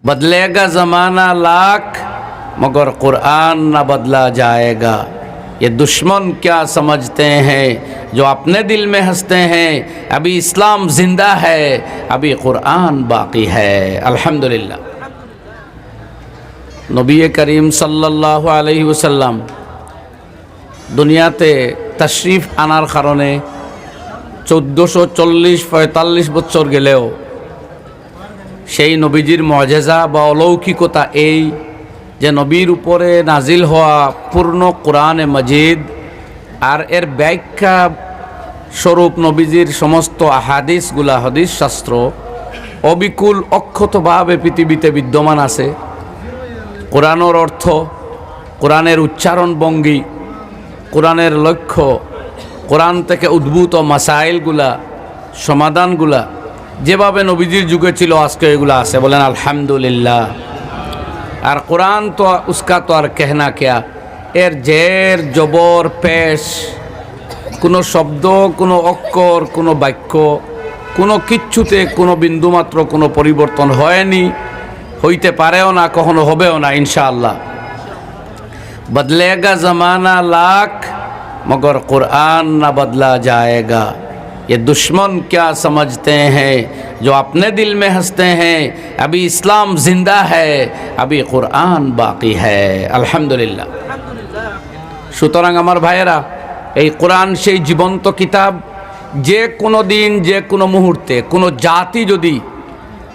बदलेगा ज़माना लाख मगर कुरान न बदला जाएगा। ये दुश्मन क्या समझते हैं जो अपने दिल में हंसते हैं, अभी इस्लाम जिंदा है, अभी कुरान बाकी है। अल्हम्दुलिल्लाह। नबी करीम सल्लल्लाहु अलैहि वसल्लम दुनियाते तशरीफ आनार कारणे 1440-45 বছর গেলেও সেই নবীজির মুআজিজা বা অলৌকিকতা এই যে নবীর উপরে নাজিল হওয়া পূর্ণ কোরআনে মাজিদ আর এর ব্যাখ্যা স্বরূপ নবীজির সমস্ত আহাদিসগুলা হাদিস শাস্ত্র অবিকুল অক্ষতভাবে পৃথিবীতে বিদ্যমান আছে। কোরআনের অর্থ, কোরআনের উচ্চারণ ভঙ্গি, কোরআনের লক্ষ্য, কোরআন থেকে উদ্ভূত মাসাইলগুলা, সমাধানগুলা যেভাবে নবীজির যুগে ছিল আজকে এগুলো আছে। বলেন আলহামদুলিল্লাহ। আর কোরআন তো উসকা তো আর কেহনা কেয়া, এর জের জবর পেশ, কোনো শব্দ, কোনো অক্ষর, কোনো বাক্য, কোনো কিচ্ছুতে কোনো বিন্দুমাত্র কোনো পরিবর্তন হয়নি, হইতে পারেও না, কখনো হবেও না ইনশাআল্লাহ। बदलेगा ज़माना लाख मगर कुरान न बदला जाएगा। ये दुश्मन क्या समझते हैं जो अपने दिल में हंसते हैं, अभी इस्लाम जिंदा है, अभी कुरान बाकी है। अल्हम्दुलिल्लाह। সুতরাং আমার ভাইয়েরা, এই কোরআন সেই জীবন্ত কিতাব, যে কোনো দিন যে কোনো মুহূর্তে কোনো জাতি যদি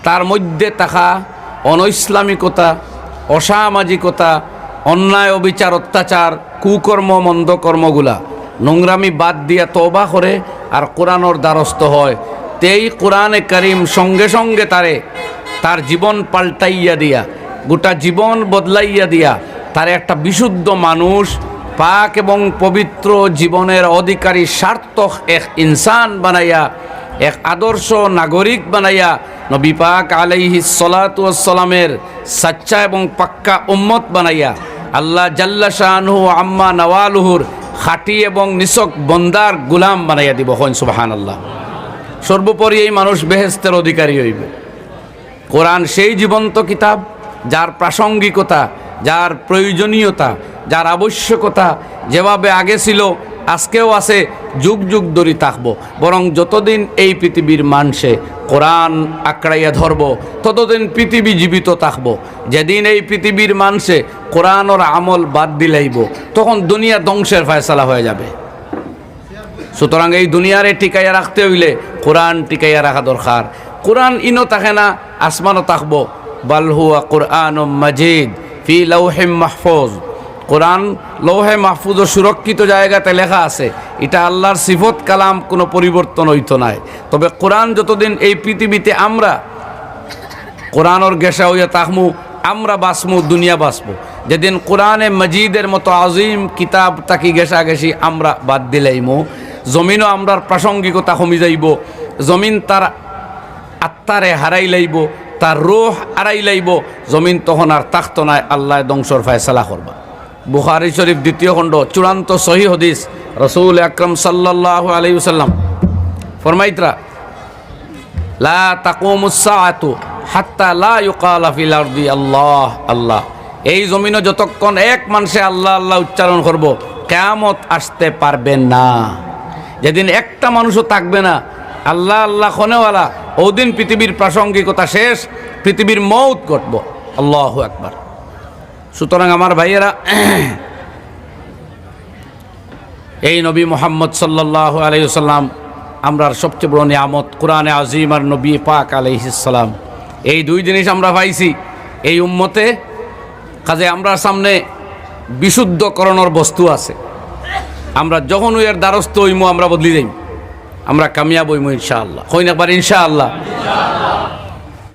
তার মধ্যে থাকা অনৈসলামিকতা, অসামাজিকতা, অন্যায় অবিচার অত্যাচার কুকর্ম মন্দকর্মগুলা নোংরামি বাদ দিয়া তওবা করে আর কোরআনের দ্বারস্থ হয়, তেই কোরআনে কারিম সঙ্গে সঙ্গে তার জীবন পাল্টাইয়া দিয়া, গোটা জীবন বদলাইয়া দিয়া তার একটা বিশুদ্ধ মানুষ, পাক এবং পবিত্র জীবনের অধিকারী সার্থক এক ইনসান বানাইয়া, এক আদর্শ নাগরিক বানাইয়া নবী পাক আলাইহিস সালাতু ওয়াস সালামের সাচ্চা এবং পাক্কা উম্মত বানাইয়া আল্লাহ জাল্লা শাআনুহু আম্মা নওয়ালুহুর খাঁটি এবং নিছক বন্দার গুলাম বানাইয়া দিব। হন সুবহানাল্লাহ। সর্বোপরি এই মানুষ বেহেশতের অধিকারী হইবে। কোরআন সেই জীবন্ত কিতাব যার প্রাসঙ্গিকতা, যার প্রয়োজনীয়তা, যার আবশ্যকতা যেভাবে আগে ছিল আজকেও আছে, যুগ যুগ ধরে থাকবো। বরং যতদিন এই পৃথিবীর মানুষে কোরআন আঁকড়াইয়া ধরব ততদিন পৃথিবী জীবিত থাকবো। যেদিন এই পৃথিবীর মানুষে কোরআনের আমল বাদ দিলাইব তখন দুনিয়া ধ্বংসের ফয়সালা হয়ে যাবে। সুতরাং এই দুনিয়ারে টিকাইয়া রাখতে হইলে কোরআন টিকাইয়া রাখা দরকার। কোরআন ইনো থাকে না, আসমানও থাকবো। বাল হুয়া কুরআনুম মাজিদ ফি লাউহিম মাহফুজ। কোরআন লৌহে মাহফুজ সুরক্ষিত জায়গাতে লেখা আছে। এটা আল্লাহর সিফত কালাম, কোনো পরিবর্তন হইতো নাই। তবে কোরআন যতদিন এই পৃথিবীতে আমরা কোরআনের গেসা হইয়া তাকমু, আমরা বাঁচমু, দুনিয়া বাঁচবো। যেদিন কোরআনে মজিদের মতো আজিম কিতাব তাকি গেসা গেছি আমরা বাদ দিলাইমু, জমিনও আমরার প্রাসঙ্গিকতা কমি যাইব, জমিন তার আত্মারে হারাই লাইব, তার রূহ হারাই লাইব, জমিন তখন আর তাখতো নাই, আল্লাহ ধ্বংসর ফয়সালা করবা। বুখারী শরীফ 2য় খণ্ড চূড়ান্ত সহিহ হাদিস, রাসূল আকরাম সাল্লাল্লাহু আলাইহি ওয়াসাল্লাম ফরমাইতরা, লা তাকুমুস সাআতু হাত্তা লা ইউকালা ফিল আরদি আল্লাহ আল্লাহ। এই জমিনে যতক্ষণ এক মানুষে আল্লাহ আল্লাহ উচ্চারণ করব, কিয়ামত আসতে পারবে না। যেদিন একটা মানুষও থাকবে না আল্লাহ আল্লাহ খনেওয়ালা, ওদিন পৃথিবীর প্রাসঙ্গিকতা শেষ, পৃথিবীর মউত ঘটব। আল্লাহু আকবার। সুতরাং আমার ভাইয়েরা, এই নবী মুহাম্মদ সাল্লাল্লাহু আলাইহি ওয়াসাল্লাম আমরার সবচেয়ে বড় নিয়ামত, কোরআনে আজিম আর নবী পাক আলাইহিস সালাম। এই দুই জিনিস আমরা পাইছি এই উম্মতে। কাজে আমরা সামনে বিশুদ্ধকরণের বস্তু আছে। আমরা যখন এর দ্বারস্থ হইমু আমরা বদলি যাইম, আমরা কামিয়াব হইমু ইনশাআল্লাহ। কইন একবার ইনশাআল্লাহ।